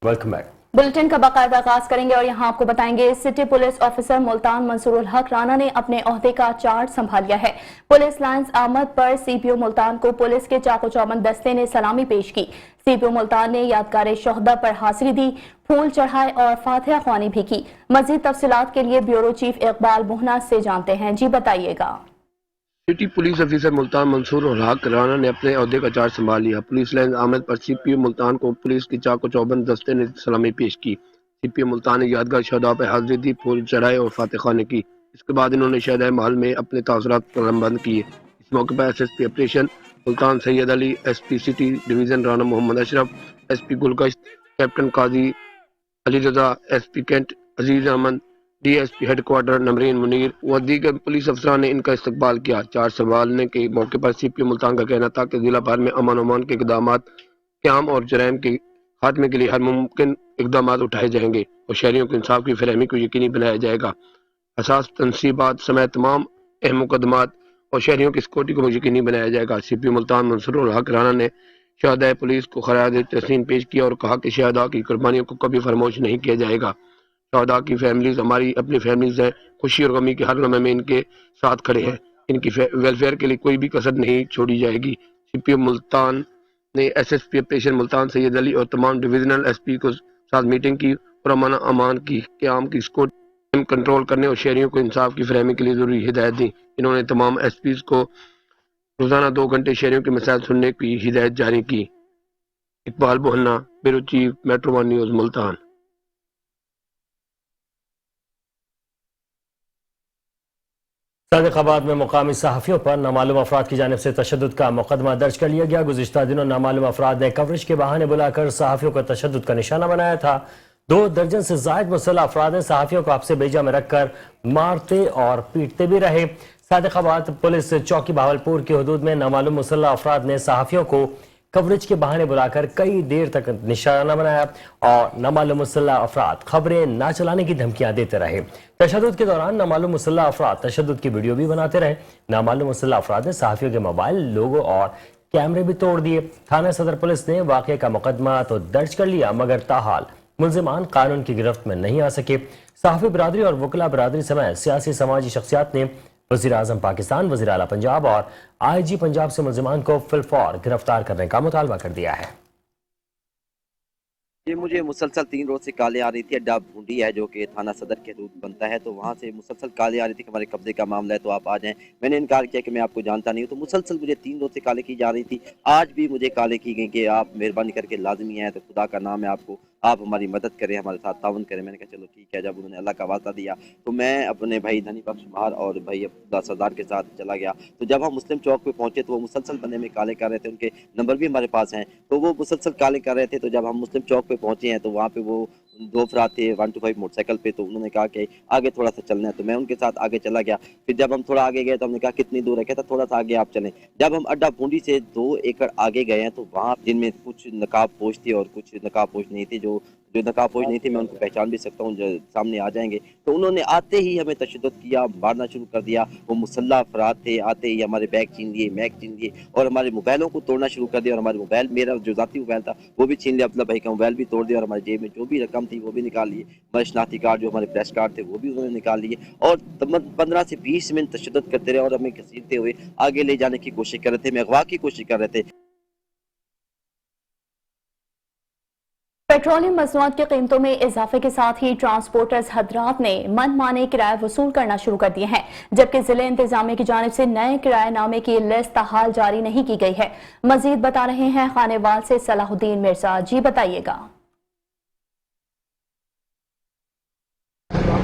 Welcome back. Bulletin का बाकायदा आगाज करेंगे और यहाँ आपको बताएंगे सिटी पुलिस ऑफिसर मुल्तान मंसूरुल हक राना ने अपने ओहदे का चार्ज संभाल लिया है। पुलिस लाइंस आमद पर सीपीओ मुल्तान को पुलिस के चाको चौबंद दस्ते ने सलामी पेश की। सीपीओ मुल्तान ने यादगार शोहदा पर हाजिरी दी, फूल चढ़ाए और फातिहा ख्वानी भी की। मजीद तफसीलात के लिए ब्यूरो चीफ इकबाल बोहना से जानते हैं। जी बताइएगा। सिटी पुलिस ऑफिसर मुल्तान मंसूरुल हक राना ने अपने ओहदे का चार्ज संभाल लिया। पुलिस लाइन आमद पर सीपीओ मुल्तान को पुलिस की चाको चौबंद दस्ते ने सलामी पेश की। सीपीओ मुल्तान ने यादगार शहदा पर हाजिरी दी, फूल चढ़ाए और फातिहा ख्वानी की। इसके बाद इन्होंने शहदा महल में अपने तासुरात कलमबंद किए। इस मौके पर SSP operation Multan Syed Ali, SP city division Rana Mohammad Ashraf, SP Gulgasht captain Qazi Ali Raza, SP cantt Aziz Ahmed, DSP headquarter Namreen Munir व दीगर पुलिस अफसरान ने इनका इस्तकबाल किया। चार्ज संभालने के मौके पर सीपीओ मुल्तान का कहना था कि जिला भर में अमन अमान के इकदाम क़याम और जराइम के खात्मे के लिए हर मुमकिन इकदाम उठाए जाएंगे और शहरियों को इंसाफ की फरहमी को यकीनी बनाया जाएगा। असास तनसीबात समेत तमाम अहम मुकदमात और शहरियों की सिक्योरिटी को यकीनी बनाया जाएगा। सीपीओ मुल्तान मंसूरुल हक राना ने शहदाए पुलिस को खराज तहसीन पेश किया और कहा कि शहदा की कुर्बानियों को कभी फरामोश नहीं किया जाएगा। शहदा की फैमिलीज हमारी अपनी फैमिलीज हैं, खुशी और गमी के हर लम्हे में इनके साथ खड़े हैं। इनकी वेलफेयर के लिए कोई भी कसर नहीं छोड़ी जाएगी। सीपीओ मुल्तान ने एसएसपी ऑपरेशन मुल्तान सैयद अली और तमाम डिविजनल एसपी को साथ मीटिंग की और अमन अमान की क़याम की सिक्योरिटी कंट्रोल करने और शहरियों को इंसाफ की फरहमी के लिए जरूरी हिदायत दी। इन्होंने तमाम एसपीज को रोजाना 2 घंटे शहरियों के मसाइल सुनने की हिदायत जारी की। Iqbal Bohna, bureau chief, metro 1 news, Multan. Sadiqabad में मुकामी सहाफ़ियों पर नामालूम अफराद की जानिब से तशद्दुद का मुकदमा दर्ज कर लिया गया। गुज़िश्ता दिनों नामालूम अफराद ने कवरेज के बहाने बुलाकर सहाफ़ियों को तशद्दुद का निशाना बनाया था। 2 दर्जन से ज़ायद मुसल्लह अफराद ने सहाफ़ियों को आपसे बेजा में रखकर मारते और पीटते भी रहे। सादिकाबाद पुलिस चौकी बहावलपुर की हदूद में नामालूम मुसल्लह अफराद ने सहाफ़ियों को कवरेज के बहाने बुलाकर कई देर तक निशाना बनाया और नामालूम मुसल्लह अफराद खबरें ना चलाने की धमकियां देते रहे। तशद्दुद के दौरान नामालूम मुसल्लह अफराद तशद्दुद की वीडियो भी बनाते रहे। नामालूम मुसल्लह अफराद ने सहाफ़ियों के मोबाइल, लोगो और कैमरे भी तोड़ दिए। थाना सदर पुलिस ने वाक़े का मुकदमा तो दर्ज कर लिया मगर ताहाल मुल्ज़िमान कानून की गिरफ्त में नहीं आ सके। सहाफ़ी बिरादरी और वकला बिरादरी समेत सियासी समाजी शख्सियात ने वज़ीर आज़म पाकिस्तान, वज़ीर आला पंजाब और IG पंजाब से मुल्ज़िमान को फिलफौर गिरफ्तार करने का मुतालबा कर दिया है। ये मुझे मुसलसल 3 रोज से कालें आ रही थी। अड्डा भूंडी है जो कि थाना सदर के हदूद बनता है, तो वहाँ से मुसलसल कालें आ रही थी कि हमारे कब्जे का मामला है तो आप आ जाएं। मैंने इनकार किया कि मैं आपको जानता नहीं हूँ। तो मुसलसल मुझे 3 रोज से कालें की जा रही थी। आज भी मुझे कालें की गई कि आप मेहरबानी करके लाजमी हैं, तो खुदा का नाम है आपको, आप हमारी मदद करें, हमारे साथ ताउन करें। मैंने कहा चलो ठीक है। जब उन्होंने अल्लाह का वास्ता दिया तो मैं अपने भाई धनी बख्श महार और भाई अब्दुल्ला सरदार के साथ चला गया। तो जब हम मुस्लिम चौक पे पहुंचे तो वो मुसलसल बंदे में काले कर रहे थे, उनके नंबर भी हमारे पास हैं, तो वो मुसलसल काले कर रहे थे। तो जब हम मुस्लिम चौक पे पहुंचे हैं तो वहाँ पे वो 2 अफराद थे 125 मोटरसाइकिल पे, तो उन्होंने कहा कि आगे थोड़ा सा चलना है, तो मैं उनके साथ आगे चला गया। फिर जब हम थोड़ा आगे गए तो हमने कहा कितनी दूर है, कहता थोड़ा सा आगे आप चलें। जब हम अड्डा भूंडी से 2 एकड़ आगे गए हैं तो वहाँ जिनमें कुछ नकाब पोश थी और कुछ नकाब पोश नहीं थी, जो नकाब पोश नहीं थी मैं उनको पहचान भी सकता हूँ, जो सामने आ जाएंगे। तो उन्होंने आते ही हमें तशद्दुद किया, मारना शुरू कर दिया। वो मुसल्लह अफराद थे, आते ही हमारे बैग छीन लिए, मैग छीन लिए और हमारे मोबाइलों को तोड़ना शुरू कर दिया। और हमारे मोबाइल, मेरा जो ज़ाती मोबाइल था वो भी छीन लिया, अब्दुल्ला भाई का मोबाइल भी तोड़ दिया और हमारे जेब में जो भी रकम थी वो भी निकाल लिए। हमारे शनाख्ती कार्ड, जो हमारे प्रेस कार्ड थे वो भी उन्होंने निकाल लिए और 15 से 20 मिनट तशद्दुद करते रहे और हमें घसीटते हुए आगे ले जाने की कोशिश कर रहे थे, अगवा की कोशिश कर रहे थे। पेट्रोलियम मसनूआत की कीमतों में इजाफे के साथ ही ट्रांसपोर्टर्स हजरात ने मनमाने किराए वसूल करना शुरू कर दिए हैं, जबकि जिले इंतजामिया की जानिब से नए किराएनामे की लिस्ट ताहाल जारी नहीं की गई है। मजीद बता रहे हैं खानेवाल से सलाहुद्दीन मिर्जा। जी बताइएगा।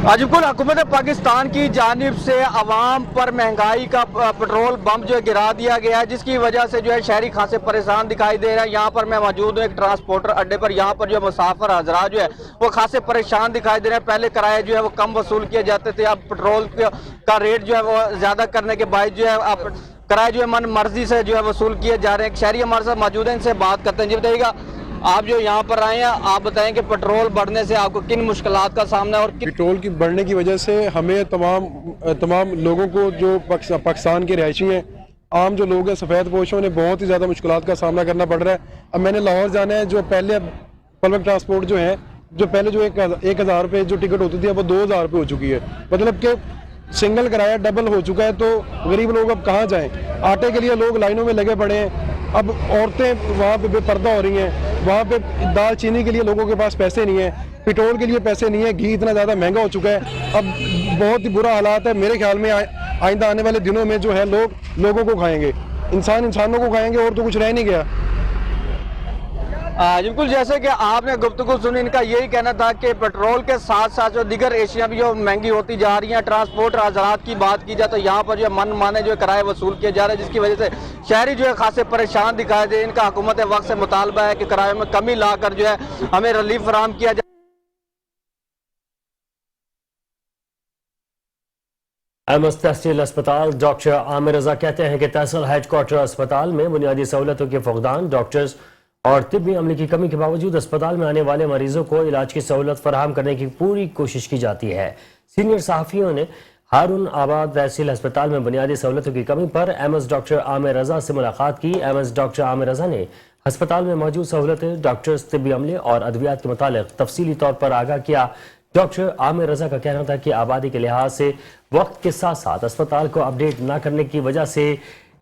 आज बिल्कुल हुकूमत पाकिस्तान की जानिब से अवाम पर महंगाई का पेट्रोल बम जो है गिरा दिया गया है, जिसकी वजह से जो है शहरी खासे परेशान दिखाई दे रहा है। यहाँ पर मैं मौजूद हूँ एक ट्रांसपोर्टर अड्डे पर। यहाँ पर जो मुसाफिर हजरात जो है वो खासे परेशान दिखाई दे रहे हैं। पहले किराए जो है वो कम वसूल किए जाते थे, अब पेट्रोल का रेट जो है वो ज्यादा करने के बाद जो है अब किराए जो है मन मर्जी से जो है वसूल किए जा रहे हैं। शहरी हमारे साथ मौजूद है, इनसे बात करते हैं। जी बताइएगा, आप जो यहाँ पर आए हैं, आप बताएं कि पेट्रोल बढ़ने से आपको किन मुश्किलात का सामना है और पेट्रोल की बढ़ने की वजह से हमें तमाम लोगों को जो पाकिस्तान के रहायशी हैं, आम जो लोग हैं, सफ़ेद पोशों ने बहुत ही ज़्यादा मुश्किलात का सामना करना पड़ रहा है। अब मैंने लाहौर जाना है, जो पहले पब्लिक ट्रांसपोर्ट जो है, जो पहले जो 1,000 रुपये जो टिकट होती थी अब वो 2,000 रुपये हो चुकी है। मतलब कि सिंगल किराया डबल हो चुका है, तो गरीब लोग अब कहाँ जाएं? आटे के लिए लोग लाइनों में लगे पड़े हैं। अब औरतें वहाँ पे बेपर्दा हो रही हैं, वहाँ पे दाल चीनी के लिए लोगों के पास पैसे नहीं है, पेट्रोल के लिए पैसे नहीं है, घी इतना ज़्यादा महंगा हो चुका है। अब बहुत ही बुरा हालात है। मेरे ख्याल में आइंदा आने वाले दिनों में जो है लोगों को खाएंगे, इंसानों को खाएंगे, और तो कुछ रह नहीं गया। बिल्कुल, जैसे कि आपने गुफ्तगू सुनी, इनका यही कहना था कि पेट्रोल के साथ साथ जो दीगर एशिया भी जो महंगी होती जा रही हैं, ट्रांसपोर्ट हज़रात की बात की जाए तो यहाँ पर जो मन माने जो किराए वसूल किए जा रहे हैं, जिसकी वजह से शहरी जो है खासे परेशान दिखाई दे। इनका हुकूमत वक्त से मुतालबा है कि किराए में कमी लाकर जो है हमें रिलीफ फराहम किया जाए। एम्स तहसील अस्पताल डॉक्टर आमिर रजा कहते हैं कि तहसील हेडक्वार्टर अस्पताल में बुनियादी सहूलतों के फुकदान, डॉक्टर्स और तिब्बी अमले की कमी के बावजूद अस्पताल में आने वाले मरीजों को इलाज की सहूलत फराहम करने की पूरी कोशिश की जाती है। सीनियर सहाफ़ियों ने हारून आबाद तहसील अस्पताल में बुनियादी सहूलतों की कमी पर एम्स डॉक्टर आमिर रजा से मुलाकात की। एम्स डॉक्टर आमिर रजा ने अस्पताल में मौजूद सहूलतें, डॉक्टर्स, तिब्बी अमले और अद्वियात के मुतालिक तफसीली तौर पर आगाह किया। डॉक्टर आमिर रजा का कहना था कि आबादी के लिहाज से वक्त के साथ साथ अस्पताल को अपडेट न करने की वजह से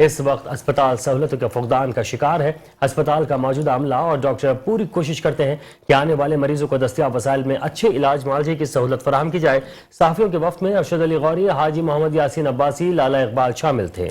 इस वक्त अस्पताल सहूलतों के फुकदान का शिकार है। अस्पताल का मौजूदा अमला और डॉक्टर पूरी कोशिश करते हैं कि आने वाले मरीजों को दस्तियाब वसाइल में अच्छे इलाज मुआवजे की सहूलत फराहम की जाए। सहाफ़ियों के वफ़द में अरशद अली गौरी, हाजी मोहम्मद यासीन अब्बासी, लाला इकबाल शामिल थे।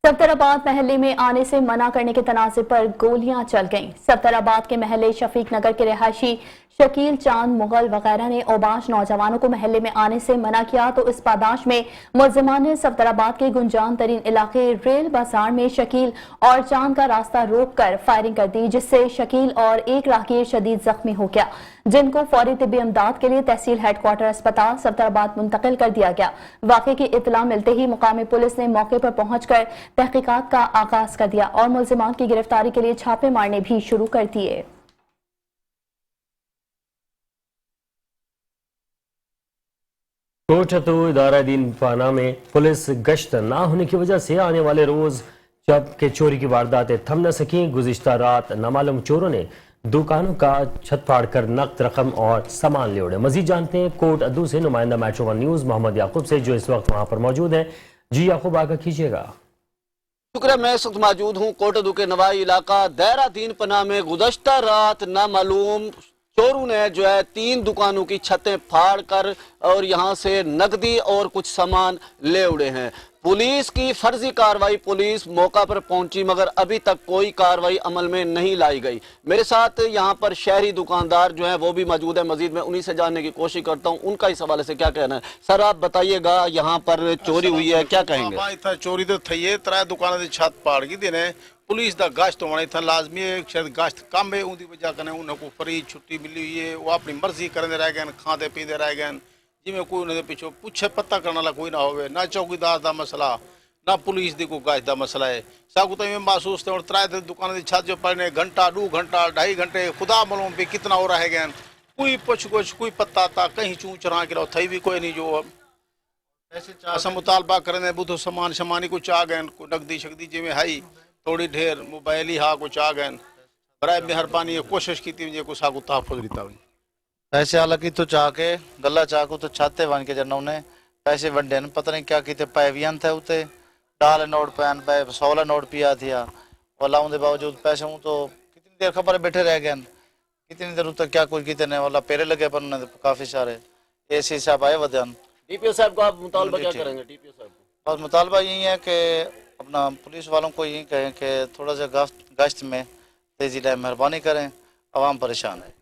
सफ्तराबाद महल्ले में आने से मना करने के तनाज़े पर गोलियां चल गईं। सफ्तराबाद के महल्ले शफीक नगर के रिहायशी शकील चांद मुगल वगैरह ने औबाश नौजवानों को महल्ले में आने से मना किया, तो इस पादाश में मुलजिमान ने सफ्तराबाद के गुंजान तरीन इलाके रेल बाजार में शकील और चांद का रास्ता रोक कर फायरिंग कर दी, जिससे शकील और एक राहगीर शदीद जख्मी हो गया, जिनको फौरी तिब्बी इमदाद के लिए तहसील हेडक्वार्टर अस्पताल सफ्तराबाद मुंतकिल कर दिया गया। वाक़े की इत्तला मिलते ही मुकामी पुलिस ने मौके पर पहुंचकर तहकीकात का आगाज कर दिया और मुलजिमान की गिरफ्तारी के लिए छापे मारने भी शुरू कर दिए। कोटतो इदारा दीन पाना में पुलिस गश्त ना होने की वजह से आने वाले रोज जब के चोरी की वारदातें थम न सकी। गुज़िश्ता रात नामालूम चोरों ने दुकानों का छत फाड़ कर नकद रकम और सामान ले उड़े। मजीद जानते हैं कोट अद्दू से नुमाइंदा मेट्रो वन न्यूज मोहम्मद याकूब से, जो इस वक्त वहां पर मौजूद है। जी याकूब, आगे कीजिएगा। शुक्र है, मैं इस वक्त मौजूद हूँ कोट अद्दू के नवाई इलाका दैरा दीन पना में। गुज़श्ता रात नामालूम चोरों ने जो है 3 दुकानों की छतें फाड़ कर और यहाँ से नकदी और कुछ सामान ले उड़े हैं। पुलिस की फर्जी कार्रवाई, पुलिस मौका पर पहुंची मगर अभी तक कोई कार्रवाई अमल में नहीं लाई गई। मेरे साथ यहाँ पर शहरी दुकानदार जो हैं वो भी मौजूद है। मजीद मैं उन्हीं से जानने की कोशिश करता हूँ उनका इस हवाले से क्या कहना है। सर आप बताइएगा, यहाँ पर चोरी हुई है, क्या कहेंगे? इतना चोरी तो थी है, 3 दुकानों की छत पाड़ की देने पुलिस का गश्त होना इतना लाजमी है। शायद गश्त कम है, उनकी वजह कने उनको फ्री छुट्टी मिली हुई है, वो अपनी मर्जी करते रह गए, खाते पीते रह गए, जिमें कोई उन्हें पिछो पूछे पता करने वाला कोई ना हो, ना चौकीदार का मसला ना पुलिस की कोई गश्त का मसला है। साकू तो महसूस थे और 3 दुकानों की छत जो पड़ने घंटा 2 घंटा 2.5 घंटे खुदा मालूम भी कितना हो रह गए, कोई पुछ कुछ कोई पता था कहीं चूँ चरा के थी भी कोई नहीं। जो ऐसे मुतालबा करें बुधो सामान शमानी कुछ आ गए, नकदी शक्दी जिमें है थोड़ी ढेर मोबाइल ही हाँ कुछ आ गए, बराए मेहरबानी कोशिश की थी कुछ आगू तहफुज रीता हुई। पैसे हालांकि तो चाह के गला चाकू तो छाते बन के जन उन्हें पैसे वंडे पता नहीं क्या किते पैवियन थे उते डाल नोट पैन पे 16 नोट पिया थिया और लाऊं बावजूद पैसे हूँ तो कितनी देर खबर बैठे रह गए, कितनी देर तक क्या कुछ कितने वाला पेरे लगे पर उन्हें काफी सारे एसी साहब आए वदन। डीपीओ साहब को आप मुतालबा क्या करेंगे? डीपीओ साहब बस मुतालबा यही है कि अपना पुलिस वालों को यही कहें कि थोड़ा सा गश्त में तेजी लाए, मेहरबानी करें, आवाम परेशान है।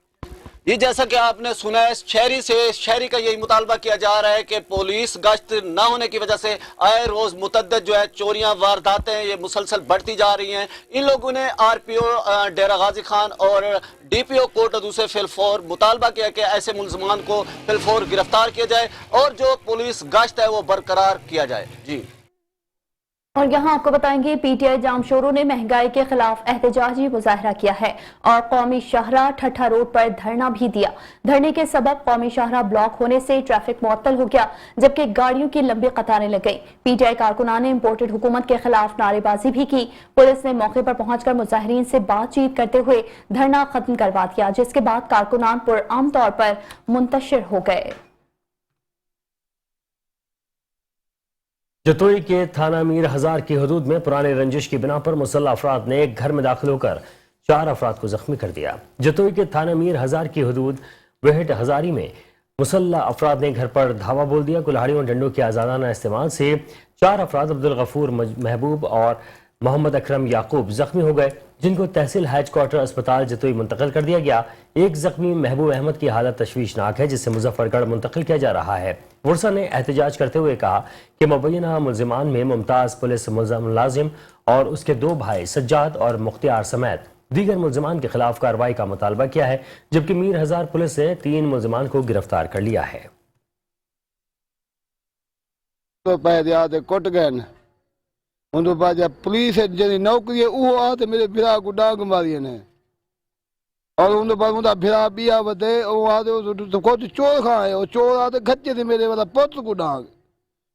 ये जैसा कि आपने सुना है, शहरी का यही मुतालबा किया जा रहा है कि पुलिस गश्त न होने की वजह से आए रोज मुतद्दद जो है चोरियां वारदातें ये मुसलसल बढ़ती जा रही हैं। इन लोगों ने आरपीओ डेरा गाजी खान और डीपीओ कोट अद्दू से फिलफौर मुतालबा किया कि ऐसे मुलजमान को फिलफौर गिरफ्तार किया जाए और जो पुलिस गश्त है वो बरकरार किया जाए। जी और यहाँ आपको बताएंगे पीटीआई जामशोरों ने महंगाई के खिलाफ एहतजाजी मुजाहरा किया है और कौमी शाहराह ठट्ठा रोड पर धरना भी दिया। धरने के सबब कौमी शाहराह ब्लॉक होने से ट्रैफिक मुअत्तल हो गया, जबकि गाड़ियों की लंबी कतारें लग गई। पीटीआई कारकुनान ने इम्पोर्टेड हुकूमत के खिलाफ नारेबाजी भी की। पुलिस ने मौके पर पहुंचकर मुजाहिरीन से बातचीत करते हुए धरना खत्म करवा दिया, जिसके बाद कारकुनान पुरअमन तौर पर मुंतशिर हो गए। जतोई के थाना मीर हजार की हदूद में पुराने रंजिश की बिना पर मुसल्लह अफराद ने एक घर में दाखिल होकर 4 अफराद को जख्मी कर दिया। जतोई के थाना मीर हजार की हदूद वेहट हजारी में मुसल्लह अफराद ने घर पर धावा बोल दिया। कुल्हाड़ियों डंडों के आजादाना इस्तेमाल से 4 अफराद अब्दुल गफूर महबूब और मोहम्मद अकरम याकूब जख्मी हो गए, जिनको तहसील हेड क्वार्टर अस्पताल जतोई मुंतकिल कर दिया गया। एक जख्मी महबूब अहमद की हालत तशवीशनाक है, जिसे मुजफ्फरगढ़ मुंतकिल किया जा रहा है। वर्सा ने एहतजाज करते हुए कहा कि मुबैना मुल्जिमान में मुमताज पुलिस मुलाजिम और उसके 2 भाई सज्जाद और मुख्तियार समेत दीगर मुल्जिमान के खिलाफ कार्रवाई का मुतालबा किया है, जबकि मीर हजार पुलिस ने 3 मुल्जिमान को गिरफ्तार कर लिया है। पुलिस जी नौकरी है वो आ तो मेरे फिरा को डांग मारी ने और उन पर उनका फिरा बिया बते वो आ तो को चोर खाए और चोर आ तो खच्चे थे मेरे वाला पुत्र को डांग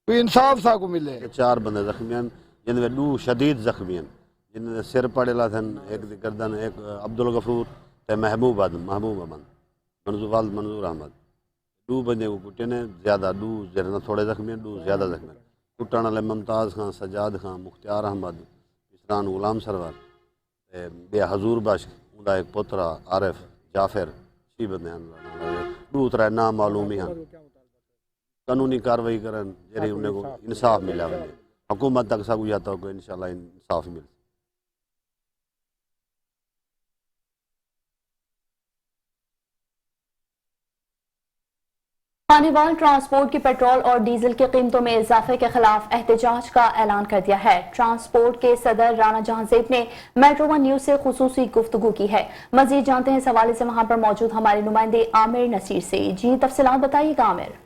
तो इंसाफ सा को मिले। 4 बंदे जख्मी हैं, जिनमें 2 शदीद जख्मी हैं, जिनमें सिर पड़ेला थे, एक गर्दन, एक अब्दुल गफूर ते महबूब अहमद मंजूर अहमद। 2 बंदे को कुटे ने ज्यादा 2 जरा थोड़े जख्मी हैं, 2 ज्यादा जख्मी। कुटण वाले मुमताज खां, सज्जाद खां, मुख्तियार अहमद, इसरान गुलाम सरवर, बे हजूर बख्श, उनका एक पुत्र आरिफ जाफिर, 6 बंदे हैं। 2 नाम मालूम ही हैं। कानूनी कार्रवाई करन जरिए उन्हें को इंसाफ मिला वने। हुकूमत तक सगु जाता को इंशाल्लाह इंसाफ मिले। खानेवाल ट्रांसपोर्ट की पेट्रोल और डीजल की कीमतों में इजाफे के खिलाफ एहतजाज का ऐलान कर दिया है। ट्रांसपोर्ट के सदर राना जहांजेब ने मेट्रो वन न्यूज से खुसूसी गुफ्तगू की है। मजीद जानते हैं इस हवाले से वहां पर मौजूद हमारे नुमाइंदे आमिर नसीर से। जी तफसीलात बताइएगा आमिर।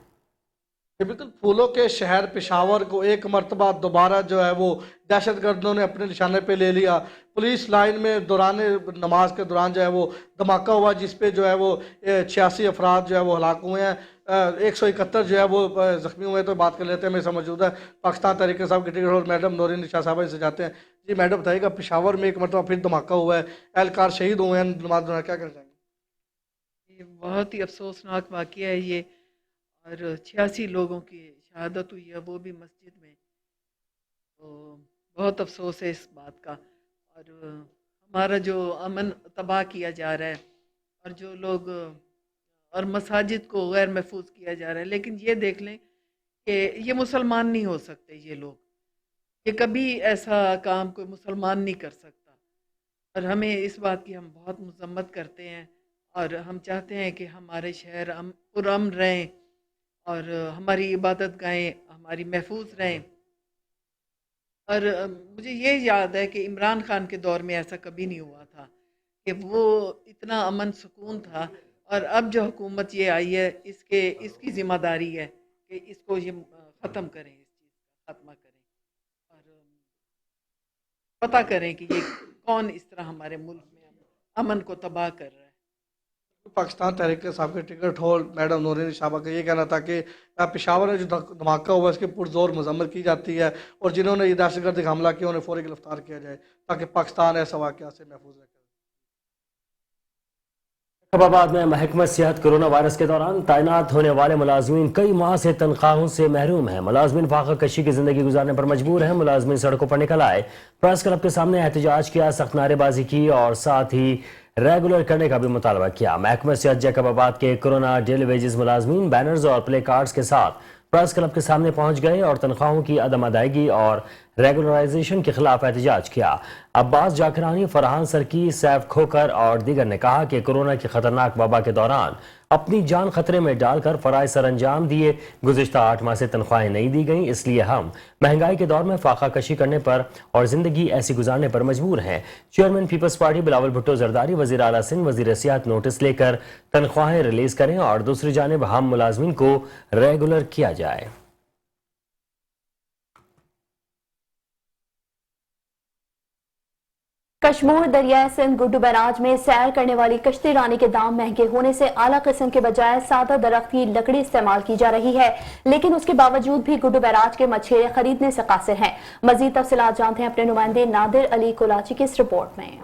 बिल्कुल, फूलों के शहर पेशावर को एक मरतबा दोबारा जो है वो दहशतगर्दों ने अपने निशाने पे ले लिया। पुलिस लाइन में दौरान नमाज के दौरान जो है वो धमाका हुआ, जिस पे जो है वो 86 अफराद जो है वो हलाक हुए हैं, 171 जो है वो जख्मी हुए। तो बात कर लेते हैं, मेरे साथ मौजूद है पाकिस्तान तहरीक इंसाफ की ticket holder madam Naureen Shah साहब से जाते हैं। जी मैडम बताइएगा, पेशावर में एक मरतबा फिर धमाका हुआ है, एहलकार शहीद हुए हैं, नमाज दौरान क्या कहना चाहेंगे? ये बहुत ही अफसोसनाक वाक़या है ये, और 86 लोगों की शहादत हुई है, वो भी मस्जिद में। तो बहुत अफसोस है इस बात का। और हमारा जो अमन तबाह किया जा रहा है और जो लोग और मसाजिद को गैर महफूज किया जा रहा है। लेकिन ये देख लें कि ये मुसलमान नहीं हो सकते, ये लोग, ये कभी ऐसा काम कोई मुसलमान नहीं कर सकता। और हमें इस बात की हम बहुत मजम्मत करते हैं और हम चाहते हैं कि हमारे शहर पुरअमन रहें और हमारी इबादत गाहें हमारी महफूज रहें। और मुझे ये याद है कि इमरान खान के दौर में ऐसा कभी नहीं हुआ था कि वो इतना अमन सुकून था। और अब जो हुकूमत ये आई है, इसकी ज़िम्मेदारी है कि इसको ये ख़त्म करें, इस चीज़ का ख़त्मा करें और पता करें कि ये कौन इस तरह हमारे मुल्क में अमन को तबाह कर रहा है। पाकिस्तान तहरीक इंसाफ के ticket holder madam Naureen Shah का ये कहना था कि पेशावर में जो धमाका हुआ इसकी पुरजोर मजम्मत की जाती है और जिन्होंने ये दहशतगर्द हमला किया उन्हें फौरी गिरफ्तार किया जाए ताकि पाकिस्तान ऐसा वाक़या से महफूज रहे। अहमदाबाद में महकमा सेहत कोरोना वायरस के दौरान तैनात होने वाले मुलाजमीन कई माह से तनख्वाहों से महरूम हैं। मुलाजमीन फाका कशी की जिंदगी गुजारने पर मजबूर हैं। मुलाजमीन सड़कों पर निकल आए, प्रेस क्लब के सामने एहतजाज किया, सख्त नारेबाजी की और साथ ही रेगुलर करने का भी मुतालबा किया। महकमा सेहत जैकबाबाद के कोरोना डेली वेजेस मुलाजमीन बैनर्स और प्ले कार्ड्स के साथ प्रेस क्लब के सामने पहुंच गए और तनख्वाहों की अदम अदायगी और रेगुलराइजेशन के खिलाफ एहतजाज किया। अब्बास जाकरानी, फरहान सरकी, सैफ खोकर और दीगर ने कहा कि कोरोना की खतरनाक वबा के दौरान अपनी जान खतरे में डालकर फराइज सर अंजाम दिए। गुज़िश्ता 8 माह से तनख्वाहें नहीं दी गईं, इसलिए हम महंगाई के दौर में फाका कशी करने पर और जिंदगी ऐसी गुजारने पर मजबूर हैं। चेयरमैन पीपल्स पार्टी बिलावल भुट्टो जरदारी, वजीर आला सिंध, वजीर सियाहत नोटिस लेकर तनख्वाहें रिलीज करें और दूसरी जानिब हम मुलाजमीन को रेगुलर किया जाए। कश्मीर दरियाए सिंध गुड्डू बैराज में सैर करने वाली कश्ती रानी के दाम महंगे होने से आला किस्म के बजाय सादा दरख्त की लकड़ी इस्तेमाल की जा रही है, लेकिन उसके बावजूद भी गुड्डू बैराज के मछेरे खरीदने से कासिर हैं। मजीद तफसीलात जानते हैं अपने नुमाइंदे नादिर अली कोलाची की इस रिपोर्ट में।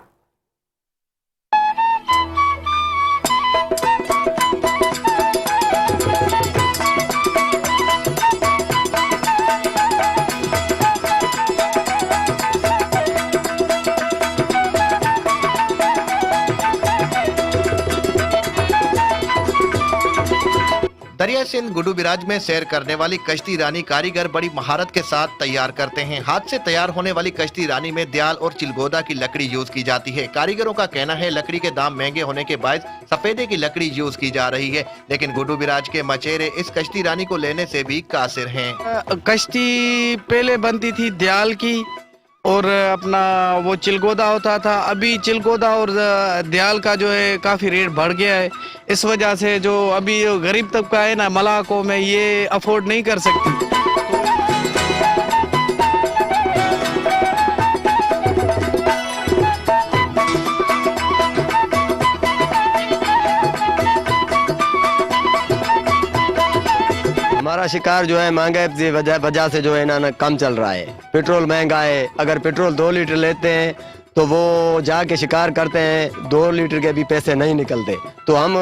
दरिया सिंध गुड्डू बिराज में सैर करने वाली कश्ती रानी कारीगर बड़ी महारत के साथ तैयार करते हैं। हाथ से तैयार होने वाली कश्ती रानी में दयाल और चिलगोदा की लकड़ी यूज की जाती है। कारीगरों का कहना है लकड़ी के दाम महंगे होने के बायस सफेदे की लकड़ी यूज की जा रही है, लेकिन गुड्डू बिराज के मचेरे इस कश्ती रानी को लेने से भी कासिर हैं। कश्ती पहले बनती थी दयाल की और अपना वो चिलगोदा होता था। अभी चिलगोदा और दयाल का जो है काफ़ी रेट बढ़ गया है। इस वजह से जो अभी गरीब तबका है ना मलाकों में ये अफोर्ड नहीं कर सकती। हमारा शिकार जो है महंगाई की वजह से जो है ना कम चल रहा है। पेट्रोल महंगा है, अगर पेट्रोल 2 लीटर लेते हैं तो वो जाके शिकार करते हैं 2 लीटर के भी पैसे नहीं निकलते। तो हम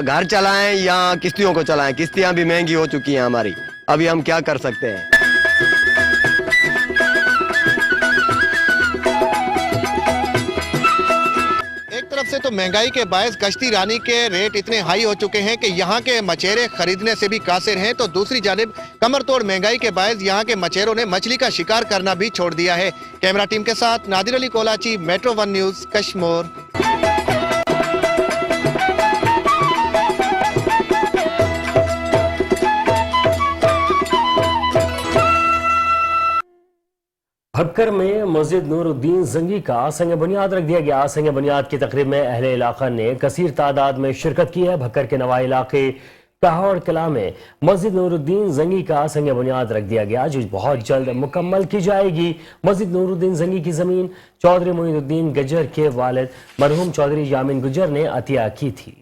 घर चलाएं या किश्तियों को चलाएं, किश्तियां भी महंगी हो चुकी हैं हमारी, अभी हम क्या कर सकते हैं। तरफ से तो महंगाई के बायस कश्ती रानी के रेट इतने हाई हो चुके हैं कि यहाँ के मछेरे खरीदने से भी कासिर हैं, तो दूसरी जानिब कमर तोड़ महंगाई के बायस यहाँ के मछेरों ने मछली का शिकार करना भी छोड़ दिया है। कैमरा टीम के साथ नादिर अली कोलाची, मेट्रो 1 न्यूज, कश्मीर। भक्कर में मस्जिद नूरुद्दीन जंगी का संग बुनियाद रख दिया गया। संग बुनियाद की तकरीब में अहले इलाका ने कसीर तादाद में शिरकत की है। भक्कर के नवाई इलाके काहौड़ किला में मस्जिद नूरुद्दीन जंगी का संग बुनियाद रख दिया गया, जो बहुत जल्द मुकम्मल की जाएगी। मस्जिद नूरुद्दीन जंगी की जमीन चौधरी मोइनुद्दीन गजर के वालिद मरहूम चौधरी यामिन गुजर ने अतिया की थी।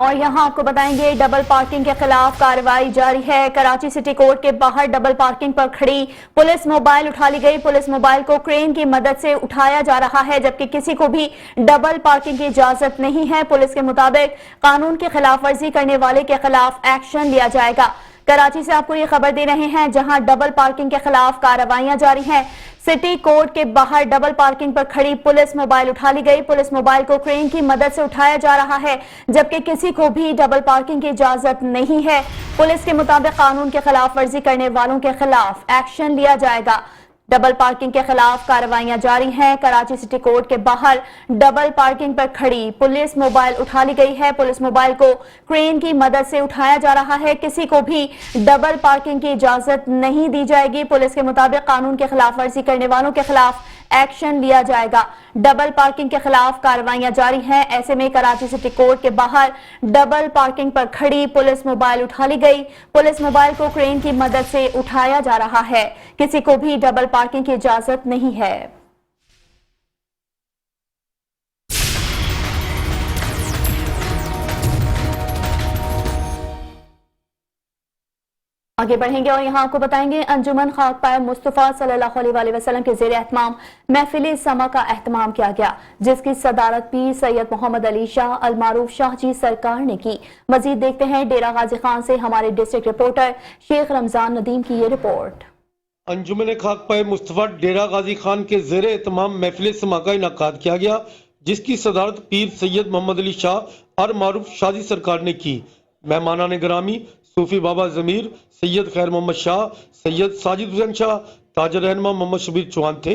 और यहाँ आपको बताएंगे डबल पार्किंग के खिलाफ कार्रवाई जारी है। कराची सिटी कोर्ट के बाहर डबल पार्किंग पर खड़ी पुलिस मोबाइल उठा ली गई। पुलिस मोबाइल को क्रेन की मदद से उठाया जा रहा है, जबकि किसी को भी डबल पार्किंग की इजाजत नहीं है। पुलिस के मुताबिक कानून की खिलाफ वर्जी करने वाले के खिलाफ एक्शन लिया जाएगा। कराची से आपको ये खबर दे रहे हैं, जहां डबल पार्किंग के खिलाफ कार्रवाइयां जारी हैं। सिटी कोर्ट के बाहर डबल पार्किंग पर खड़ी पुलिस मोबाइल उठा ली गई। पुलिस मोबाइल को क्रेन की मदद से उठाया जा रहा है, जबकि किसी को भी डबल पार्किंग की इजाजत नहीं है। पुलिस के मुताबिक कानून के खिलाफ वर्जी करने वालों के खिलाफ एक्शन लिया जाएगा। डबल पार्किंग के खिलाफ कार्रवाइयां जारी हैं। कराची सिटी कोर्ट के बाहर डबल पार्किंग पर खड़ी पुलिस मोबाइल उठा ली गई है। पुलिस मोबाइल को क्रेन की मदद से उठाया जा रहा है। किसी को भी डबल पार्किंग की इजाजत नहीं दी जाएगी। पुलिस के मुताबिक कानून के खिलाफ वर्जी करने वालों के खिलाफ एक्शन लिया जाएगा। डबल पार्किंग के खिलाफ कार्रवाइयां जारी हैं। ऐसे में कराची सिटी कोर्ट के बाहर डबल पार्किंग पर खड़ी पुलिस मोबाइल उठा ली गई। पुलिस मोबाइल को क्रेन की मदद से उठाया जा रहा है। किसी को भी डबल पार्किंग की इजाजत नहीं है। आगे बढ़ेंगे और यहाँ आपको बताएंगे अंजुमन खाक पाए मुस्तफ़ा सल्लल्लाहु अलैहि वसल्लम के ज़ेर एहतमाम महफिल समा का एहतमाम किया गया, जिसकी सदारत पीर सैयद मोहम्मद अली शाह अल मारूफ शाह जी सरकार ने की। मजीद देखते हैं डेरा गाजी खान से हमारे डिस्ट्रिक्ट रिपोर्टर शेख रमजान नदीम की ये रिपोर्ट। अंजुमन खाक पाए मुस्तफ़ा डेरा गाजी खान के ज़ेर एहतमाम महफिल समा का इनकाद किया गया, जिसकी सदारत पीर सैयद मोहम्मद अली शाह अल मारूफ शाह जी सरकार ने की। मेहमानान ग्रामी सूफी बाबा जमीर, सैयद खैर मोहम्मद शाह, सैयद साजिद हुसैन शाह, ताजर रहनुमा मोहम्मद शबीर चौहान थे,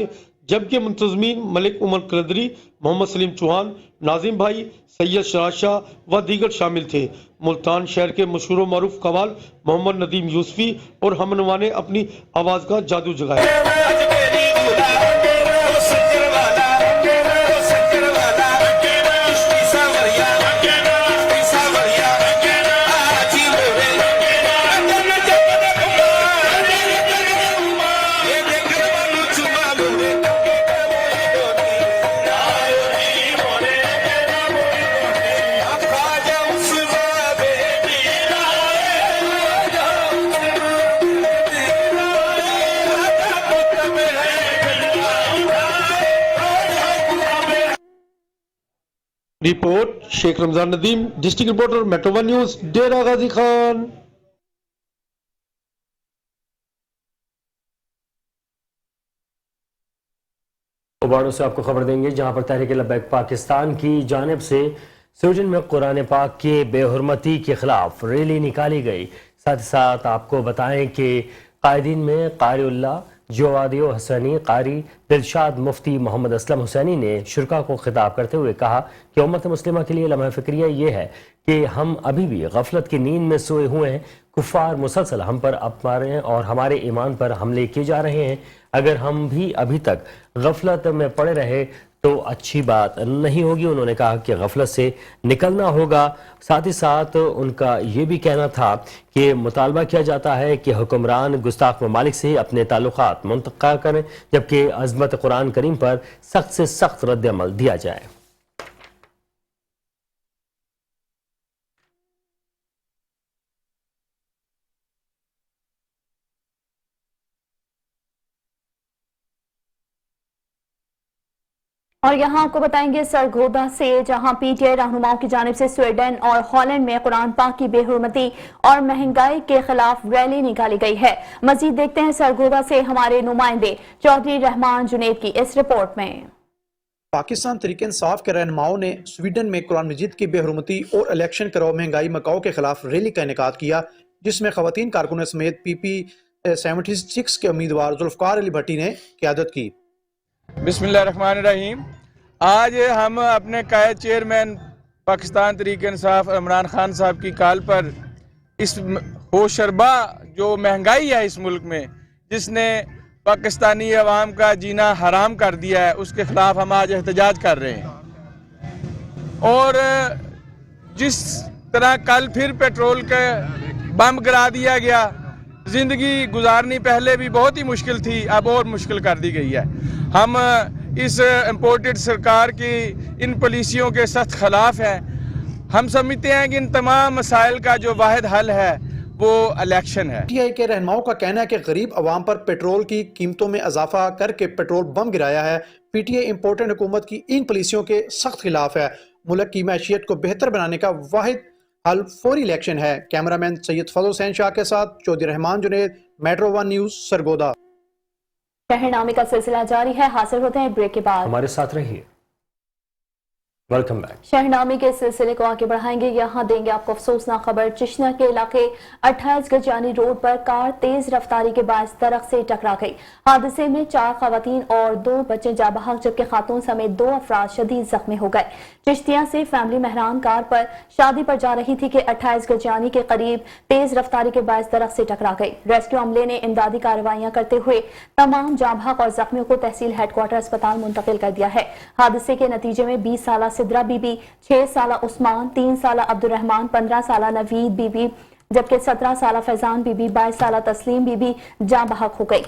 जबकि मुंतजमीन मलिक उमर कलदरी, मोहम्मद सलीम चौहान, नाजिम भाई, सैयद शराज शाह व दीगर शामिल थे। मुल्तान शहर के मशहूर मारूफ कवाल मोहम्मद नदीम यूसुफी और हमनवा ने अपनी आवाज़ का जादू जगाया। Report Sheikh Ramzan Nadeem, district reporter, metro 1 news, Dera Ghazi Khan. उबाड़ों से आपको खबर देंगे, जहां पर तहरीक लब्बैक पाकिस्तान की जानिब से स्वीडन में कुरान पाक के बेहुरमती के खिलाफ रैली निकाली गई। साथ ही साथ आपको बताएं कि कायदीन में क़ारिउल्लाह जवादियो हसैनी, क़ारी दिलशाद मुफ्ती मोहम्मद असलम हुसैनी ने शुरका को खिताब करते हुए कहा कि उम्मत मुस्लिमा के लिए लम्हा फ़िक्रिया ये है कि हम अभी भी गफलत की नींद में सोए हुए हैं। कुफ़ार मुसलसल हम पर अपने और हमारे ईमान पर हमले किए जा रहे हैं। अगर हम भी अभी तक गफलत में पड़े रहे तो अच्छी बात नहीं होगी। उन्होंने कहा कि गफलत से निकलना होगा। साथ ही साथ उनका ये भी कहना था कि मुतालबा किया जाता है कि हुक्मरान गुस्ताख ममालिक से अपने ताल्लुकात मुंतक़ा करें, जबकि अज़मत कुरान करीम पर सख्त से सख्त रद्द अमल दिया जाए। और यहाँ आपको बताएंगे सरगोदा से, जहाँ पीटीआई रहनुमाओं की जानिब से स्वीडन और हॉलैंड में कुरान पाक की बेहुरमती और महंगाई के खिलाफ रैली निकाली गई है। मजीद देखते हैं सरगोदा से हमारे नुमाइंदे चौधरी रहमान जुनेद की इस रिपोर्ट में। पाकिस्तान तहरीक इंसाफ के रहनुमाओं ने स्वीडन में कुरान मजीद की बेहुरमती और इलेक्शन कराओ महंगाई मकाओ के खिलाफ रैली का इनेकाद किया, जिसमें खवातीन कारकुनों समेत PP 76 के उम्मीदवार जुल्फकार अली भट्टी ने क़यादत की। बिस्मिल्लाहिर्रहमानिर्रहीम। आज हम अपने कायद चेयरमैन पाकिस्तान तहरीक इंसाफ इमरान खान साहब की कॉल पर इस होशरबा जो महंगाई है इस मुल्क में, जिसने पाकिस्तानी अवाम का जीना हराम कर दिया है, उसके खिलाफ हम आज एहतजाज कर रहे हैं। और जिस तरह कल फिर पेट्रोल का बम गिरा दिया गया, जिंदगी गुजारनी पहले भी बहुत ही मुश्किल थी, अब और मुश्किल कर दी गई है। हम इस इम्पोर्टेड सरकार की इन पॉलिसियों के सख्त खिलाफ हैं। हम समझते हैं कि इन तमाम मसाइल का जो वाहिद हल है वो इलेक्शन है। पीटीआई के रहनुमाओं का कहना है कि गरीब अवाम पर पेट्रोल की कीमतों में इजाफा करके पेट्रोल बम गिराया है। पीटीआई इम्पोर्टेड हुकूमत की इन पॉलिसियों के सख्त खिलाफ है। मुल्क की मैशियत को बेहतर बनाने का वाहिद हल फौरी इलेक्शन है। कैमरामैन सैयद फजल हुसैन शाह के साथ चौधरी रहमान जुनेद, मेट्रो 1 न्यूज, सरगोदा। शहरनामे का सिलसिला जारी है, हासिल होते हैं ब्रेक के बाद। हमारे साथ रहिए। Welcome back. शहरनामे के सिलसिले को आगे बढ़ाएंगे। यहाँ देंगे आपको अफसोसनाक खबर। चिश्ना के इलाके 28 गजानी रोड पर कार तेज रफ्तारी के बायस दरख्त से टकरा गई। हादसे में 4 खवातीन और 2 बच्चे जाबहक, जबकि खातून समेत 2 अफराद शदीद जख्मी हो गए। चिश्तिया से फैमिली मेहरान कार पर शादी पर जा रही थी कि 28 गजानी के करीब तेज रफ्तारी के बायस दरख्त से टकरा गई। रेस्क्यू अमले ने इमदादी कार्रवाइयां करते हुए तमाम जाबहक और जख्मियों को तहसील हेडक्वार्टर अस्पताल मुंतकिल कर दिया है। हादसे के नतीजे में 20 साल सिद्रा बीबी, 6 साल उस्मान, 3 साल अब्दुर्रहमान, 15 साल नवीद बीबी, जबकि 17 साल फैजान बीबी, 22 साल तस्लीम बीबी जाँ बहक हो गई।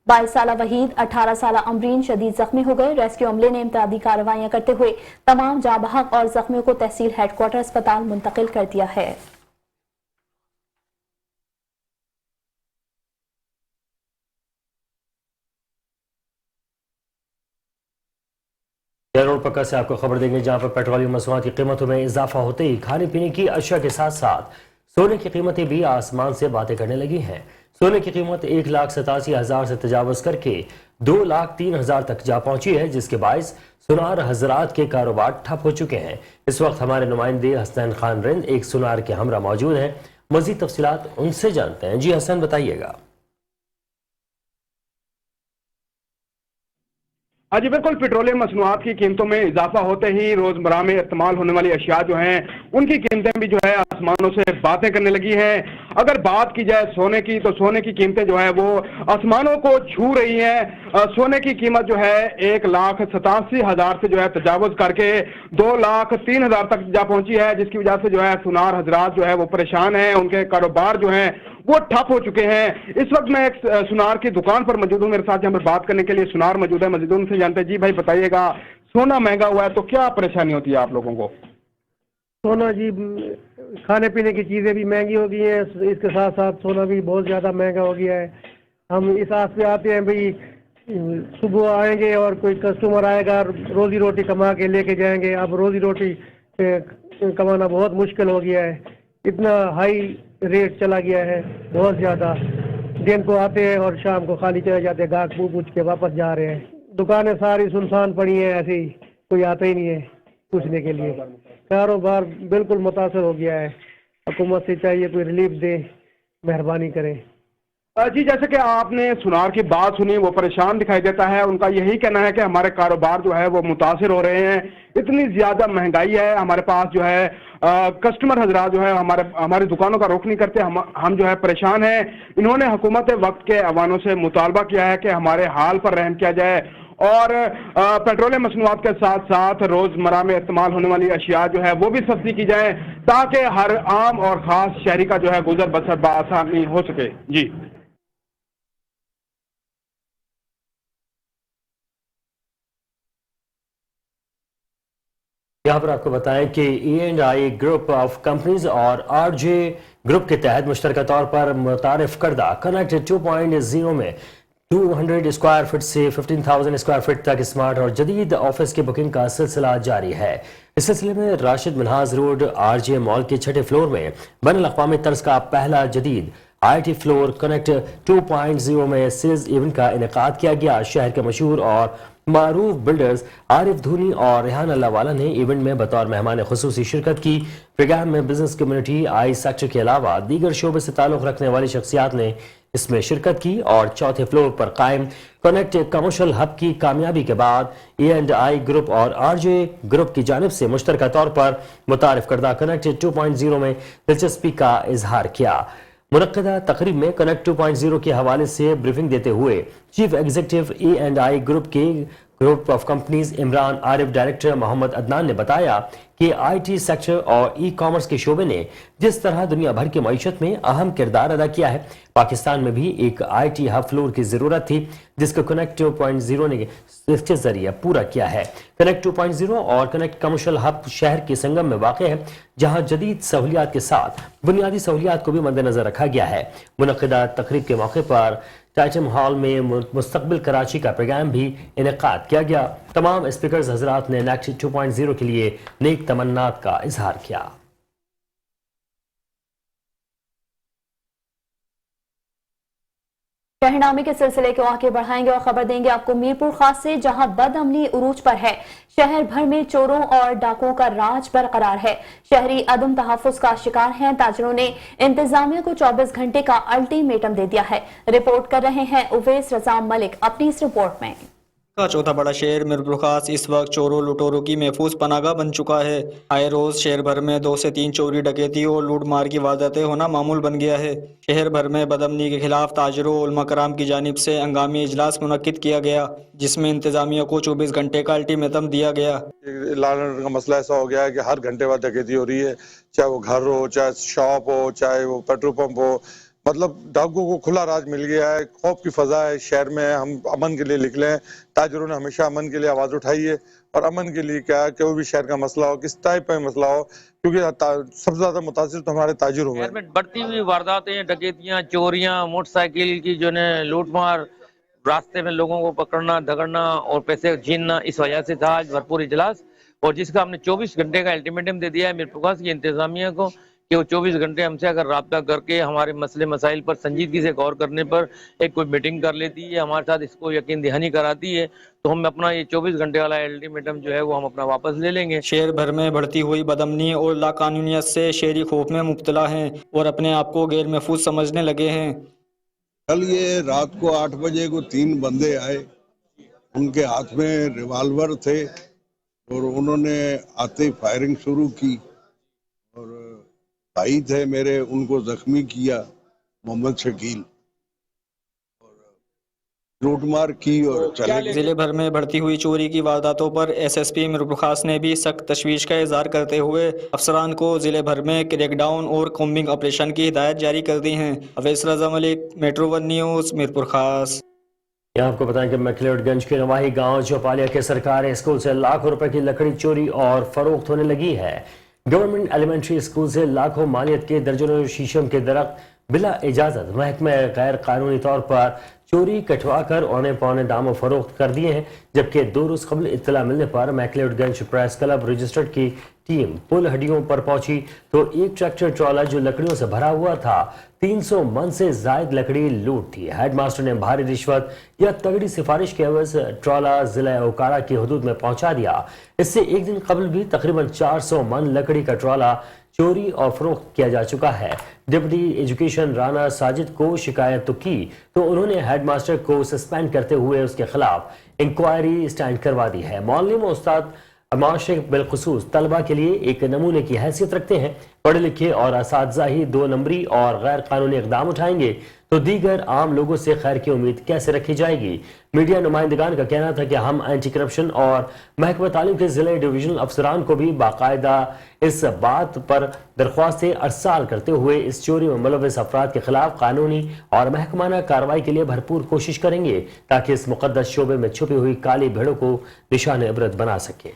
22 साल वहीद, 18 साल अमरीन शदीद जख्मी हो गए। रेस्क्यू अमले ने इमदादी कार्रवाइयां करते हुए तमाम जाँ बहक और जख्मियों को तहसील हेडक्वार्टर अस्पताल मुंतकिल कर दिया है। रोड पक्का से आपको खबर देंगे, जहां पर पेट्रोलियम मसनूआत की कीमतों में इजाफा होते ही खाने पीने की अशिया के साथ साथ सोने की कीमतें भी आसमान से बातें करने लगी हैं। सोने की कीमत 1,87,000 से तजावज़ करके 2,03,000 तक जा पहुंची है, जिसके बायस सुनार हजरात के कारोबार ठप हो चुके हैं। इस वक्त हमारे नुमाइंदे हसन खान रिंद एक सुनार के हमरा मौजूद हैं। मजीद तफसीलात उनसे जानते हैं। जी हसन, बताइएगा। हाँ जी बिल्कुल, पेट्रोलियम मसनूआत की कीमतों में इजाफा होते ही रोजमर्रा में इस्तेमाल होने वाली अशिया जो हैं उनकी कीमतें भी जो है आसमानों से बातें करने लगी हैं। अगर बात की जाए सोने की, तो सोने की कीमतें जो है वो आसमानों को छू रही हैं। सोने की कीमत जो है 1,87,000 से जो है तजावुज करके 2,03,000 तक जा पहुंची है, जिसकी वजह से जो है सुनार हजरात जो है वो परेशान हैं। उनके कारोबार जो है वो ठप हो चुके हैं। इस वक्त मैं एक सुनार की दुकान पर मौजूद हूँ। मेरे साथ यहाँ पर बात करने के लिए सुनार मौजूद है। मजीद उनसे जानते हैं। जी भाई बताइएगा, सोना महंगा हुआ है तो क्या परेशानी होती है आप लोगों को? सोना जी, खाने पीने की चीज़ें भी महंगी हो गई हैं, इसके साथ साथ सोना भी बहुत ज़्यादा महंगा हो गया है। हम इस आस पे आते हैं भाई सुबह आएंगे और कोई कस्टमर आएगा, रोजी रोटी कमा के लेके जाएंगे। अब रोजी रोटी कमाना बहुत मुश्किल हो गया है। इतना हाई रेट चला गया है, बहुत ज़्यादा। दिन को आते हैं और शाम को खाली चले जाते हैं, गाहक पूछ के वापस जा रहे हैं। दुकानें सारी सुनसान पड़ी हैं, ऐसे ही कोई आता ही नहीं है पूछने के लिए। कारोबार बिल्कुल मुतासर हो गया है। हुकूमत से चाहिए कोई रिलीफ दे, मेहरबानी करें। जी, जैसे कि आपने सुनार की बात सुनी, वो परेशान दिखाई देता है। उनका यही कहना है कि हमारे कारोबार जो है वो मुतासिर हो रहे हैं, इतनी ज्यादा महंगाई है। हमारे पास जो है कस्टमर हजरात जो है हमारी दुकानों का रुख नहीं करते, हम जो है परेशान हैं। इन्होंने हुकूमत वक्त के अवानों से मुतालबा किया है कि हमारे हाल पर रहम किया जाए और पेट्रोलियम मसनूआत के साथ साथ रोजमर्रा में इस्तेमाल होने वाली अशिया जो है वो भी सस्ती की जाए, ताकि हर आम और खास शहरी का जो है गुजर बसर बआसानी हो सके। जी, यहाँ पर आपको बताएं कि E&I ग्रुप ऑफ कंपनीज और RJ ग्रुप के तहत मुश्तरका तौर पर मुतारिफ करदा कनेक्ट 2.0 में 200 स्क्वायर फीट से 15,000 स्क्वायर फीट तक स्मार्ट और जदीद ऑफिस की बुकिंग का सिलसिला जारी है। इस सिलसिले में Rashid Minhaj road RJ mall के 6ठे फ्लोर में बैनुल-अक़वामी तर्ज का पहला जदीद IT फ्लोर कनेक्ट 2.0 में सेल्स इवेंट का इनेकाद किया गया। शहर के मशहूर और मारूफ बिल्डर्स आरिफ धूनी और रेहान अल्लाहवाला ने इवेंट में बतौर मेहमान खुसूसी शिरकत की। प्रोग्राम में बिजनेस कम्युनिटी, आई सेक्टर के अलावा दीगर शोबे से ताल्लुक़ रखने वाली शख्सियात ने इसमें शिरकत की और चौथे फ्लोर पर कायम कनेक्ट कमर्शियल हब की कामयाबी के बाद E&I ग्रुप और RJ ग्रुप की जानिब से मुश्तरका तौर पर मुतारिफ करदा कनेक्ट 2.0 में दिलचस्पी का इजहार किया। मुनक्किदा तकरीब में कनेक्ट 2.0 के हवाले से ब्रीफिंग देते हुए चीफ एग्जीक्यूटिव E&I ग्रुप के group of companies Imran Arif director Mohammad Adnan ने बताया कि IT सेक्टर और ई-कॉमर्स के शोबे ने जिस तरह दुनिया भर की मईशत में अहम किरदार अदा किया है, पाकिस्तान में भी एक IT हब फ्लोर की जरूरत थी, जिसको कनेक्ट 2.0 ने इसके जरिए पूरा किया है। कनेक्ट 2.0 और कनेक्ट कमर्शियल हब शहर के संगम में वाक़ है, जहां जदीद सहूलियात के साथ बुनियादी सहूलियात को भी मद्देनजर रखा गया है। मुनक्किदा तकरीब के मौके पर टाइटम हॉल में मुस्तकबिल कराची का प्रोग्राम भी इनेकाद किया गया। तमाम स्पीकर्स हजरात ने नेक्स्ट 2.0 के लिए नेक तमन्नात का इजहार किया। शहरनामे के सिलसिले को आगे बढ़ाएंगे और खबर देंगे आपको मीरपुर खास से, जहां बदअमनी उरूज पर है। शहर भर में चोरों और डाकुओं का राज बरकरार है। शहरी अदम तहफ़्फ़ुज़ का शिकार हैं। ताजरों ने इंतजामिया को 24 घंटे का अल्टीमेटम दे दिया है। रिपोर्ट कर रहे हैं उवैस रज़ा मलिक अपनी इस रिपोर्ट में। का चौथा बड़ा शहर मीरपुर खास इस वक्त चोरों लुटेरों की महफूज पनागा बन चुका है। आए रोज शहर भर में 2 से 3 चोरी, डकैती और लूट मार की वारदातें होना मामूल बन गया है। शहर भर में बदअमनी के खिलाफ ताजरों और उलमा कराम की जानिब से हंगामी इजलास मुनक्किद किया गया, जिसमें इंतजामिया को 24 घंटे का अल्टीमेटम दिया गया। लॉ एंड ऑर्डर का मसला ऐसा हो गया है कि हर घंटे बाद डकैती हो रही है, चाहे वो घर हो, चाहे शॉप हो, चाहे वो पेट्रोल पंप हो। मतलब डाकुओं को खुला राज मिल गया है। खौफ की फजा है शहर में। हम अमन के लिए निकले हैं। ताजरों ने हमेशा अमन के लिए आवाज उठाई है और अमन के लिए क्या, कोई भी शहर का मसला हो, किस टाइप का मसला हो, क्योंकि सबसे ज्यादा मुतासिर तो हमारे ताजिर हुए। बढ़ती हुई वारदातें, डकैतियां, चोरियां, मोटरसाइकिल की जो है लूटमार, रास्ते में लोगों को पकड़ना, धगड़ना और पैसे छीनना, इस वजह से था आज भरपूर इजलास, और जिसका हमने 24 घंटे का अल्टीमेटम दे दिया है मीरपुर की इंतजामिया को कि वो 24 घंटे हमसे अगर राब्ता करके हमारे मसले मसाइल पर संजीदगी से गौर करने पर एक कोई मीटिंग कर लेती है, हमारे साथ इसको यकीन दहानी कराती है, तो हम अपना ये 24 घंटे वाला अल्टीमेटम जो है वो हम अपना वापस ले लेंगे। शहर भर में बढ़ती हुई बदअमनी और लाकानूनियत से शहरी खौफ में मुब्तला हैं और अपने आप को गैर महफूज समझने लगे हैं। कल ये रात को 8 बजे को 3 बंदे आए, उनके हाथ में रिवाल्वर थे और उन्होंने आते ही फायरिंग शुरू की और भाई थे मेरे, उनको जख्मी किया, मोहम्मद शकील, और लूटमार की और चले। जिले भर में बढ़ती हुई चोरी की वारदातों पर SSP मीरपुर खास ने भी सख्त तशवीश का इजहार करते हुए अफसरान को जिले भर में क्रैकडाउन और कॉम्बिंग ऑपरेशन की हिदायत जारी कर दी है। उवैस रज़ा मलिक, मेट्रो 1 न्यूज़, मीरपुर खास। यहाँ आपको बताएं कि मैकलोडगंज के नवाही गांव चौपालिया के सरकारी स्कूल से लाखों रुपए की लकड़ी चोरी और फरोख्त होने लगी है। गवर्नमेंट एलिमेंट्री स्कूल से लाखों मालियत के दर्जनों शीशम के दरख्त बिला इजाजत महकमे गैर कानूनी तौर पर चोरी कटवा कर औने पौने दामों फरोख्त कर दिए हैं, जबकि 2 रोज कबल इत्तला मिलने पर मैकलोडगंज प्रेस क्लब रजिस्टर्ड की टीम पुल हड्डियों पर पहुंची तो एक ट्रैक्टर ट्रॉला जो लकड़ियों से भरा हुआ था 300 मन से जायद लकड़ी लूट थी। हेडमास्टर ने भारी रिश्वत या तगड़ी सिफारिश के एवज ट्रॉला जिला ओकारा की हदूद में पहुंचा दिया। इससे एक दिन कबल भी तकरीबन 400 मन लकड़ी का ट्रॉला चोरी और फरोख्त किया जा चुका है। डिप्टी एजुकेशन राना साजिद को शिकायत तो की तो उन्होंने हेडमास्टर को सस्पेंड करते हुए उसके खिलाफ इंक्वायरी स्टैंड करवा दी है। मोहल्ले में उस्ताद माशरे बिलखुसूस तलबा के लिए एक नमूने की हैसियत रखते हैं। पढ़े लिखे और असातिज़ा ही 2 नंबरी और गैर कानूनी इक़दाम उठाएंगे तो दीगर आम लोगों से खैर की उम्मीद कैसे रखी जाएगी। मीडिया नुमाइंदगान का कहना था कि हम एंटी करप्शन और महकमा तालीम के जिले डिवीजनल अफसरान को भी बाकायदा इस बात पर दरख्वास्तें अरसाल करते हुए इस चोरी में मुलव्वस अफराद के खिलाफ कानूनी और महकमाना कार्रवाई के लिए भरपूर कोशिश करेंगे ताकि इस मुकद्दस शोबे में छुपी हुई काली भेड़ों को निशान इबरत बना सके।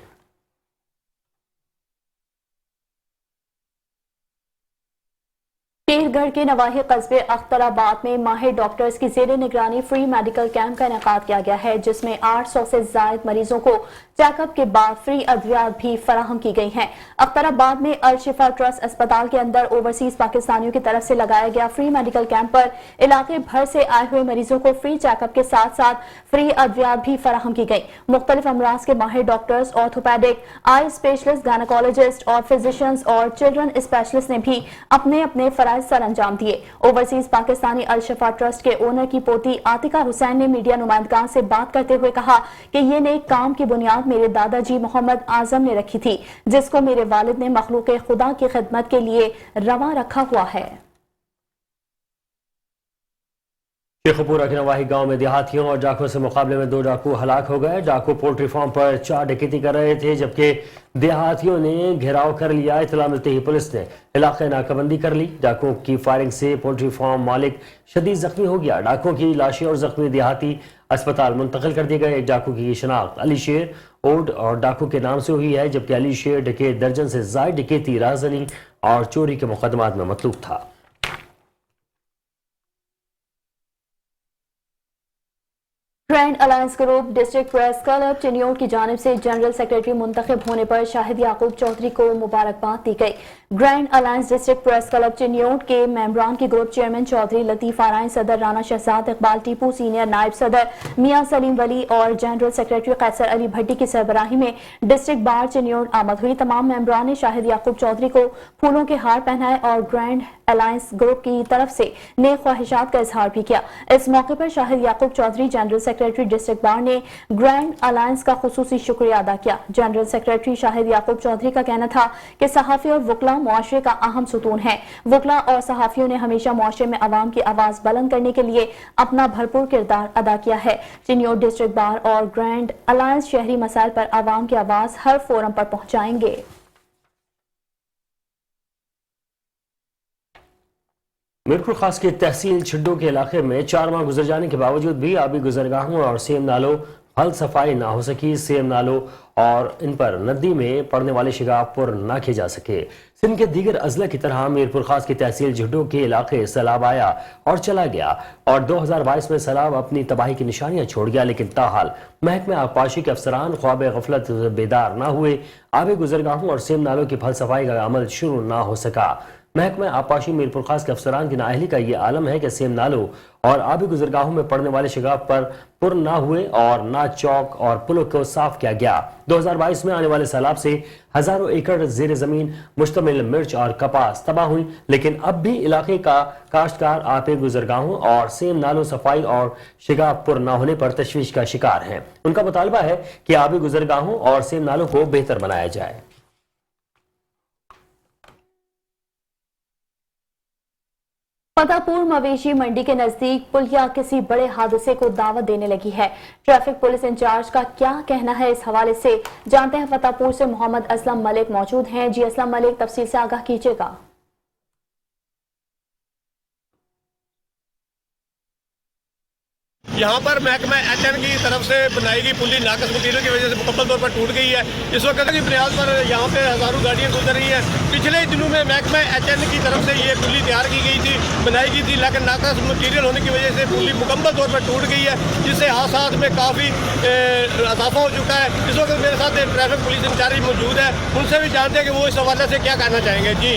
पीरगढ़ के नवाही कस्बे अख्तराबाद में माहिर डॉक्टर्स की जेर निगरानी फ्री मेडिकल कैंप का इनेकाद किया गया है, जिसमें 800 से जायद मरीजों को चेकअप के बाद फ्री अद्वियात भी फराहम की गई हैं। अख्तराबाद में अल शिफा ट्रस्ट अस्पताल के अंदर ओवरसीज पाकिस्तानियों की तरफ से लगाया गया फ्री मेडिकल कैंप पर इलाके भर से आए हुए मरीजों को फ्री चेकअप के साथ साथ फ्री अद्वियात भी फराहम की गई। मुख्तलिफ अमराज के माहिर doctors, orthopaedic, eye specialist, gynaecologist और फिजिशियंस और चिल्ड्रन स्पेशलिस्ट ने भी अपने अपने फराइज सर अंजाम दिए। ओवरसीज पाकिस्तानी अल शिफा ट्रस्ट के ओनर की पोती आतिका हुसैन ने मीडिया नुमाइंदगान से बात करते हुए कहा कि ये नेक काम की बुनियाद मेरे दादाजी मोहम्मद आजम ने रखी थी, जिसको मेरे वालिद ने मखलूक खुदा की खिदमत के लिए रवा रखा हुआ है। शेखपुरा के नवाही गांव में देहातियों और डाकुओं से मुकाबले में 2 डाकू हलाक हो गए। डाकू पोल्ट्री फार्म पर 4 डकैती कर रहे थे, जबकि देहातियों ने घेराव कर लिया। इतला मिलते ही पुलिस ने इलाके नाकाबंदी कर ली। डाकुओं की फायरिंग से पोल्ट्री फार्म मालिक शदीद जख्मी हो गया। डाकुओं की लाशें और जख्मी देहाती अस्पताल मुंतकिल कर दिए गए। एक डाकू की शनाख्त अली शेर ओड और डाकू के नाम से हुई है, जबकि अली शेर डकैत दर्जन से जायद डकैती, राजनी और चोरी के मुकदमात में मतलूब था। Grand alliance group district press club Chiniot की जानिब से जनरल सेक्रेटरी मुंतखब होने पर शाहिद याकूब चौधरी को मुबारकबाद दी गई। Grand alliance district press club Chiniot के मेंबरान की ग्रुप चेयरमैन चौधरी लतीफ आराइन, सदर राना शहजाद इकबाल टीपू, सीनियर नायब सदर मियां सलीम वली और जनरल सेक्रेटरी कैसर अली भट्टी की सरबराही में डिस्ट्रिक्ट बार चिन्योट आमद हुई। तमाम मेंबरान ने शाहिद याकूब चौधरी को फूलों के हार पहनाए और ग्रैंड अलायंस ग्रुप की तरफ से नेक ख्वाहिशात का इजहार भी किया। इस मौके पर Shahid Yaqoob Chaudhry general secretary district bar ने ग्रैंड अलायंस का खुसूसी शुक्रिया अदा किया। जनरल सेक्रेटरी शाहिद याकूब चौधरी का कहना था कि सहाफी और वकला मुआशरे का अहम सुतून है। वकला और सहाफियों ने हमेशा मुआशरे में अवाम की आवाज बुलंद करने के लिए अपना भरपूर किरदार अदा किया है। चिन्योट डिस्ट्रिक्ट बार और ग्रैंड अलायंस शहरी मसाइल पर अवाम की आवाज हर फोरम पर पहुंचाएंगे। मीरपुर खास के तहसील छिड्डो के इलाके में 4 माह गुजर जाने के बावजूद भी आबी गुजरगाहों और सेम नालों हल सफाई ना हो सकी। सेम नालों और इन पर नदी में पड़ने वाले शिगाफ पर ना किए जा सके। सिंध के दीगर अजला की तरह मीरपुर खास की तहसील छिड्डो के इलाके सैलाब आया और चला गया और 2022 में सैलाब अपनी तबाही की निशानियां छोड़ गया, लेकिन ताहाल महकमे आबपाशी के अफसरान ख्वाब गफलत बेदार ना हुए। आबी गुजरगाहों और सेम नालों की फल सफाई का अमल शुरू ना हो सका। महकमा आबपाशी मीरपुर खास के अफसरान की नाअहली का ये आलम है कि सेम नालों और आबी गुजरगाहों में पड़ने वाले शिगाफ पर पुर ना हुए और ना चौक और पुलों को साफ किया गया। 2022 में आने वाले सैलाब से हजारों एकड़ जेर जमीन मुश्तमिल मिर्च और कपास तबाह हुई, लेकिन अब भी इलाके का काश्तकार आबी गुजरगाहों और सेम नालों सफाई और शिगाफ पुर ना होने पर तशवीश का शिकार हैं। उनका मुतालबा है कि आबी गुजरगाहों और सेम नालों को बेहतर बनाया जाए। फतेहपुर मवेशी मंडी के नजदीक पुलिया किसी बड़े हादसे को दावत देने लगी है। ट्रैफिक पुलिस इंचार्ज का क्या कहना है, इस हवाले से जानते हैं। फतेहपुर से मोहम्मद असलम मलिक मौजूद हैं। जी असलम मलिक, तफसील से आगाह कीजिएगा। यहाँ पर महकमा HN की तरफ से बनाई गई पुली नाकस मटीरियल की वजह से मुकम्मल तौर पर टूट गई है। इस वक्त की बुनियाद पर यहाँ पे हज़ारों गाड़ियाँ गुजर रही हैं। पिछले दिनों में महकमा HN की तरफ से ये पुली तैयार की गई थी, बनाई गई थी, लेकिन नाकस मटीरियल होने की वजह से पुली मुकम्मल तौर पर टूट गई है, जिससे हादसात में काफ़ी इजाफा हो चुका है। इस वक्त मेरे साथ ट्रैफिक पुलिस इंचार्ज मौजूद है, उनसे भी जानते हैं कि वो इस हवाले से क्या कहना चाहेंगे। जी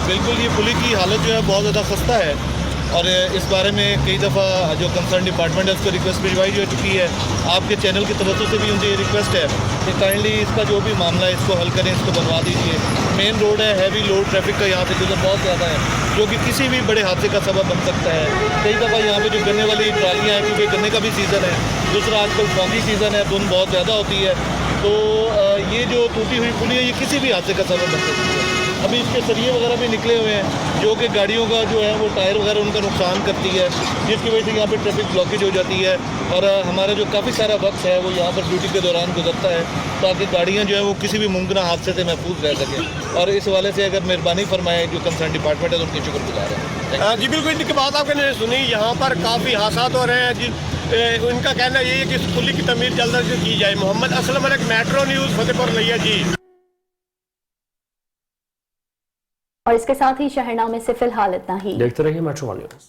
बिल्कुल, ये पुली की हालत जो है बहुत ज़्यादा खस्ता है और इस बारे में कई दफ़ा जो कंसर्न डिपार्टमेंट है उसको रिक्वेस्ट भिजवाई हो चुकी है। आपके चैनल की तरफ से भी मुझे ये रिक्वेस्ट है कि काइंडली इसका जो भी मामला है इसको हल करें, इसको बनवा दीजिए। मेन रोड है, हैवी लोड ट्रैफिक का यहाँ से गुजर बहुत ज़्यादा है, जो कि किसी भी बड़े हादसे का सबब बन सकता है। कई दफ़ा यहाँ पे जो गन्ने वाली ट्रालियाँ हैं, क्योंकि गन्ने का भी सीज़न है, दूसरा आजकल फॉगी सीज़न है, धुंध बहुत ज़्यादा होती है, तो ये जो टूटी हुई पुली है ये किसी भी हादसे का सबब बन सकती है। अभी इसके सरिये वगैरह भी निकले हुए हैं, जो कि गाड़ियों का जो है वो टायर वगैरह उनका नुकसान करती है, जिसकी वजह से यहाँ पे ट्रैफिक ब्लॉकेज हो जाती है और हमारा जो काफ़ी सारा वक्त है वो यहाँ पर ड्यूटी के दौरान गुजरता है, ताकि गाड़ियाँ जो है वो किसी भी मुमकिन हादसे से महफूज रह सकें। और इस हवाले से अगर मेहरबानी फरमाएं जो कंसर्न डिपार्टमेंट है तो उनकी शुक्रगुजार है। जी बिल्कुल, इनकी बात आपने सुनी, यहाँ पर काफ़ी हादसा हो रहे हैं। उनका कहना यही है कि इस पुली की तमीर जल्द से की जाए। मोहम्मद असलम मलिक, मेट्रो न्यूज़, फतेहपुर लिया। जी और इसके साथ ही शहरनामे से फिलहाल इतना ही। देखते रहिए मेट्रो न्यूज़।